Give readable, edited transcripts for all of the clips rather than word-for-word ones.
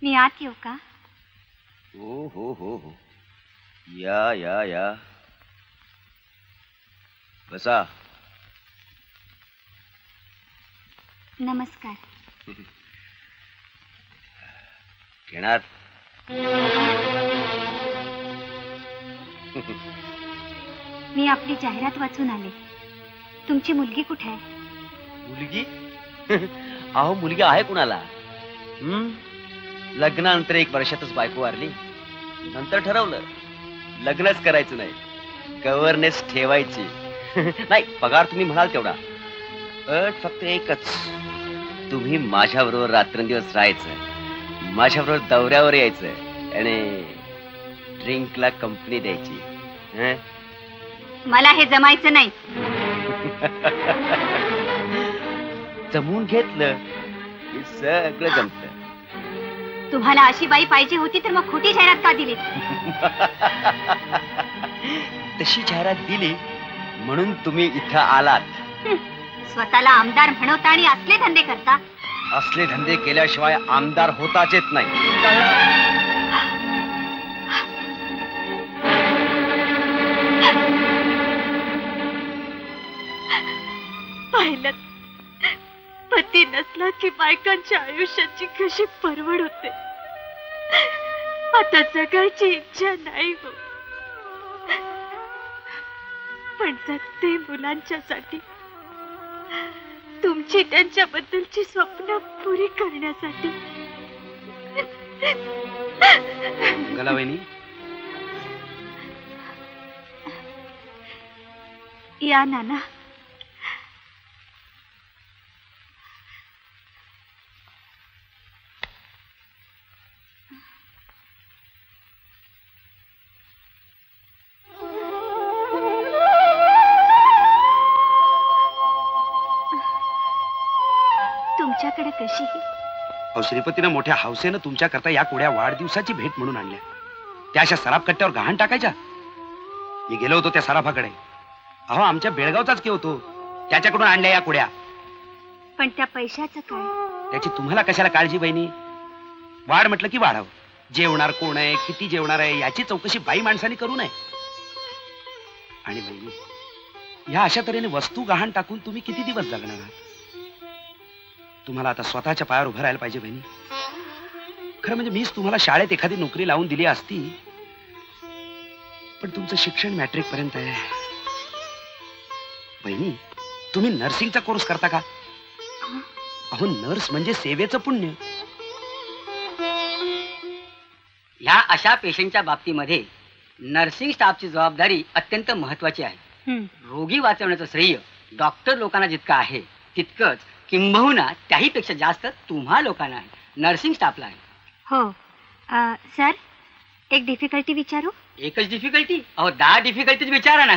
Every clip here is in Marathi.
मी आत येऊ का? हो हो हो हो, या या या, बसा. नमस्कार. घेणार? मी आपली जाहिरात वाचून आले. तुमची मुलगी कुठे आहे? मुलगी? अहो मुलगी आहे कुणाला? लग्नानंतर 1 वर्षातच बायको वारली. नंतर ठरवलं लग्नच करायचं नाही, गव्हर्नेस ठेवायची. नाही, पगार तुम्ही म्हणाल तेवढा. अट फक्त एकच, तुम्ही माझ्याबरोबर रात्रंदिवस राहायचं, माझ्याबरोबर दौऱ्यावर यायचं आणि ड्रिंकला कंपनी द्यायची. मला हे जमायचं नाही. जमून घेतलं की सगळं जमत. तुम्हाला अशी बाई पाहिजे होती तर मग खोटी जाहिरात का दिली? तशी जाहिरात दिली म्हणून तुम्ही इथं आलात. स्वतःला आमदार म्हणवता आणि असले धंदे करता. असले धंदे केल्याशिवाय आमदार होताच येत नाही. पाहिलं, पती नसला की बायकांच्या आयुष्याची कशी परवड होते. आता जगायची इच्छा नाही हो, पण जगते मुलांच्यासाठी, तुमची त्यांच्याबद्दलची स्वप्न पुरी करण्यासाठी. गलावहिनी, या नाना. तुमच्याकडे कशीही. अहो, श्रीपतीनं मोठ्या हौसेनं तुमच्या करता या कुड्या वाढदिवसाची भेट म्हणून आणल्या. त्या अशा सराफ कट्ट्यावर गहाण टाकायच्या. मी गेलो होतो त्या सराफाकडे. अहो, आमच्या बेळगावचाच की होतो, त्याच्याकडून आणल्या या कुड्या. पण त्या पैशाचं काय? त्याची तुम्हाला कशाला काळजी बहिणी? वाढ म्हटलं की वाढावं. जेवणार कोण आहे, किती जेवणार आहे याची चौकशी बाई माणसाने करू नये. आणि बहिणी, ह्या अशा तऱ्हेने वस्तू गहाण टाकून तुम्ही किती दिवस जगणार आहात? तुम्हाला आता स्वतःच्या पायावर उभं राहायला पाहिजे बहिणी. खरं म्हणजे मीच तुम्हाला शाळेत एखादी नोकरी लावून दिली असती, पण तुमचं शिक्षण मॅट्रिक पर्यंत आहे. बहिणी, तुम्ही नर्सिंगचा कोर्स करता का? अहो, नर्स म्हणजे सेवेचं पुण्य. ह्या अशा पेशंटच्या बाबतीमध्ये नर्सिंग स्टाफची जबाबदारी अत्यंत महत्वाची आहे. रोगी वाचवण्याचं श्रेय डॉक्टर लोकांना जितकं आहे तितकंच किंबहुना त्याहीपेक्षा जास्त तुम्हा लोकांना आहे, नर्सिंग स्टाफला आहे. हो सर, एक डिफिकल्टी विचारू? एकच डिफिकल्टी? अहो 10 डिफिकल्टीज विचारा ना.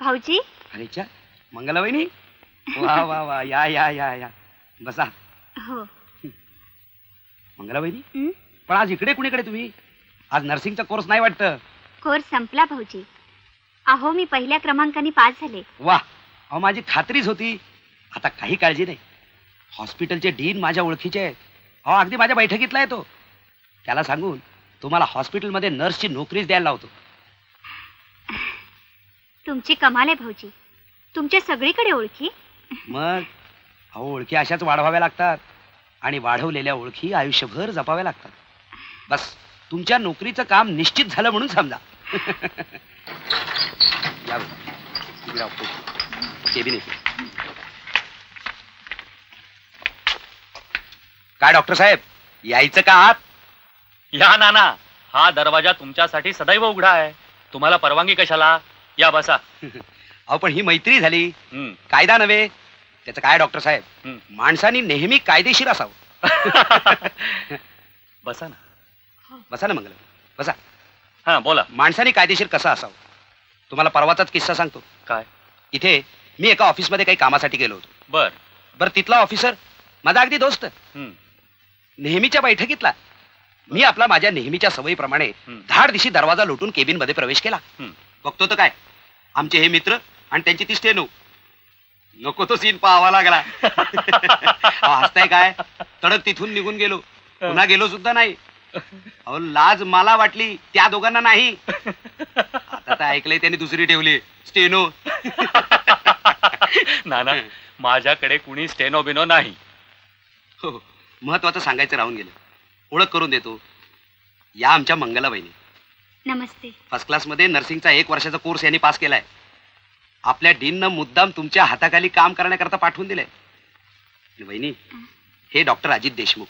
भाऊजी. अरे च्या, मंगला वहिनी, वा वा वा, या या या या, बसा. हो. मंगला वहिनी, हं? पण आज इकडे कुणीकडे तुम्ही? आज नर्सिंगचा कोर्स नाही वाटतं? कोर्स संपला भाऊजी. अहो मी पहिल्या क्रमांकाने पास झाले. वा, अहो माझी खात्रीच होती. आता काही काळजी नाही. हॉस्पिटलचे डीन माझ्या ओळखीचे आहेत. अहो अगदी माझ्या बैठकीतला आहे तो. त्याला सांगून तुम्हाला हॉस्पिटलमध्ये नर्सची नोकरीच द्यायला लावतो. तुमची कमाल आहे भाऊजी. तुमच्या सगळीकडे ओळखी. मग अहो ओळखी अशाच वाढवाव्या लागतात आणि वाढवलेल्या ओळखी आयुष्यभर जपाव्या लागतात. बस तुमच्या नोकरीचं काम निश्चित झालं म्हणून समजा. या बघा, इकडे ऑफिस. केबिन येते. काय डॉक्टर साहेब, यायचं का आत? या नाना, हा दरवाजा तुमच्यासाठी सदैव उघडा आहे. तुम्हाला परवानगी कशाला? या बसा. अहो पण ही मैत्री झाली, हं, कायदा नव्हे. त्याचं काय डॉक्टर साहेब, हं. माणसानी नेहमी कायदेशीर असावं. बसा ना. बसा ना मंगल, बसा. हा बोला. माणसाने कायदेशीर कसं असावं तुम्हाला परवाचाच किस्सा सांगतो. काय? इथे मी एका ऑफिसमध्ये काही कामासाठी गेलो होतो. बर. बरं तिथला ऑफिसर माझा अगदी दोस्त, हं, नेहमीच्या बैठकीतला. मी आपला माझ्या नेहमीच्या सवयीप्रमाणे हं. धाड दिशी दरवाजा लोटून केबिन मध्ये प्रवेश केला. हं. बघतो तर काय, आमचे हे मित्र आणि त्यांची ती स्टेनो. नको तो सीन पाहावा लागला. अहो, हसताय काय? तडक तिथून निघून गेलो. पुन्हा गेलो सुद्धा नाही. अहो लाज मला वाटली, त्या दोघांना नाही. आता तर ऐकलंय त्यांनी दुसरी ठेवली, स्टेनो. नाना, माझ्याकडे कुणी स्टेनो बिनो नाही. हो, महत्वाचं सांगायचं राहून गेलं. ओळख करून देतो. या आमच्या मंगला बहिणी. नमस्ते. फर्स्ट क्लासमध्ये नर्सिंगचा 1 वर्षाचा कोर्स यांनी पास केलाय. आपल्या डीननं मुद्दाम तुमच्या हाताखाली काम करण्याकरता पाठवून दिलंय. बहिणी, हे डॉक्टर अजित देशमुख.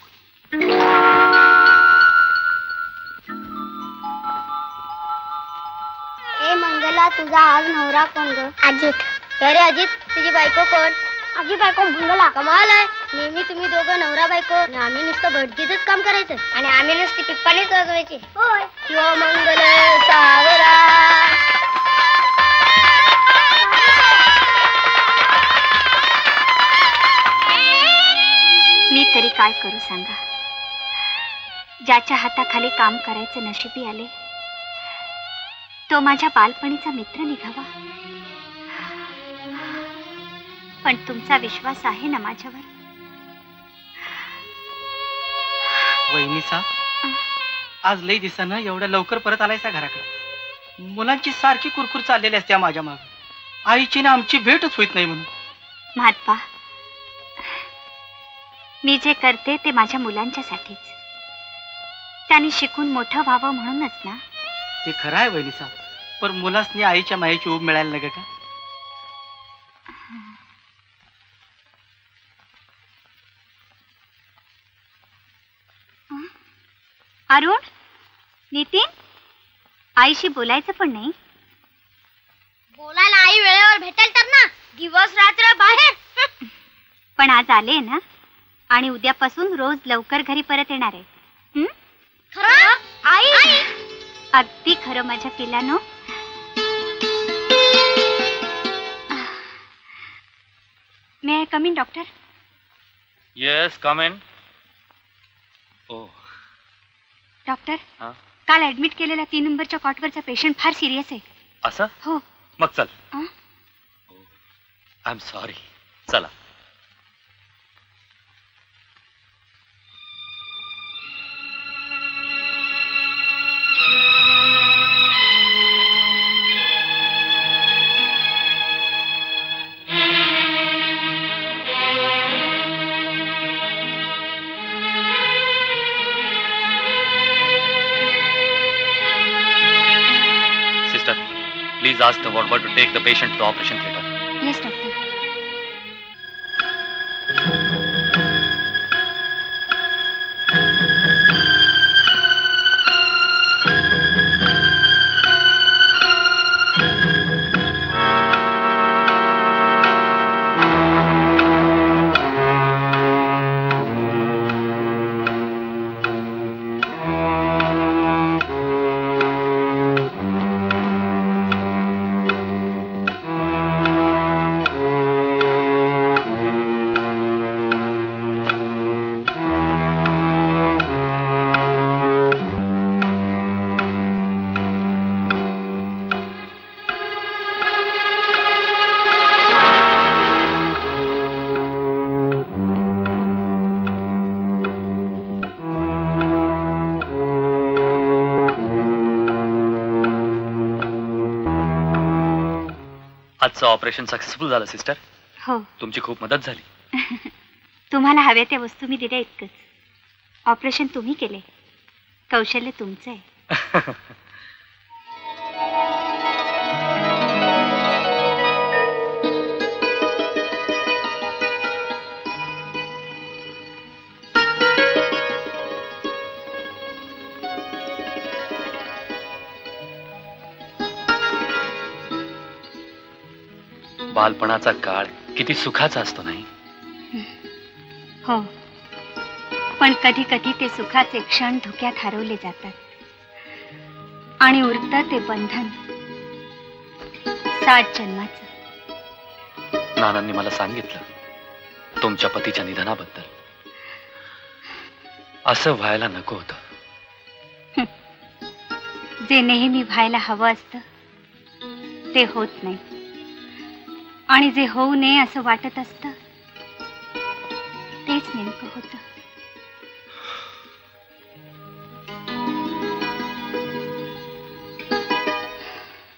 ए मंगला, तुझा आज नवरा कोण ग? अजित. अरे अजित, तुझी बायको कोण? माझी बायको मंगला. कमाल आहे, नेहमी तुम्ही दोघं नवरा बायको आणि आम्ही नुसतं भटजीतच काम करायचं आणि आम्ही नुसती पिप्पानीच वाजवायची. होय. शिव मंगल सावरा. मी तरी काय करू सांगा. ज्याच्या हाताखाली काम करायचं नशिबी आले तो माझ्या बालपणीचा मित्र निघावा. पण तुमचा विश्वास आहे ना माझ्यावर? वहिनीसा, आज लई दिसानं एवढ्या लवकर परत आलायसा घराकडे. मुलांची सारखी कुरकुर चाललेली असते माझ्या माग. आईची ना आमची भेटच होत नाही म्हणून. महात्मा, मी जे करते ते माझ्या मुलांच्यासाठीच. त्यांनी शिकून मोठं व्हावं म्हणूनच ना. ते खरं आहे वहिनीसा, पण मुलासनी आईच्या मायेची ऊब मिळायला नका का? अरुण, नितीन, आईशी बोलायचं पण नाही. बोलायला आई वेळेवर भेटेल तर ना. दिवस रात्र बाहेर. पण आज आले ना, आणि उद्यापासून रोज लवकर घरी परत येणार आहे. हं? खरं? आई. अगदी खरं माझ्या पिलानो. May I come in doctor? Yes, come in. Oh, doctor, हा? काल ऍडमिट केलेला 3 नंबरच्या कॉटवरचा पेशंट फार सिरियस आहे. असं? हो. मग चल. अं? I am sorry. चला. Sister, please ask the wardrobe to take the patient to the operation theater. Yes doctor. आजचं ऑपरेशन सक्सेसफुल झालं सिस्टर. हो. तुमची खूप मदत झाली. तुम्हाला हव्या त्या वस्तू मी दिल्या इतकंच. ऑपरेशन तुम्ही केले, कौशल्य तुमचं आहे. बालपणाचा काळ किती सुखाचा असतो नाही? हो, पण कधी कधी ते सुखाचे क्षण धुक्यात हरवले जातात आणि उरतं ते बंधन 7 जन्माचं. नानांनी मला सांगितलं तुमच्या पतीच्या निधनाबद्दल. असं व्हायला नको होतं. जे नेहमी व्हायला हवं असतं ते होत नाही, आणि जे होऊ नये असं वाटत असतं तेच नेमकं होतं.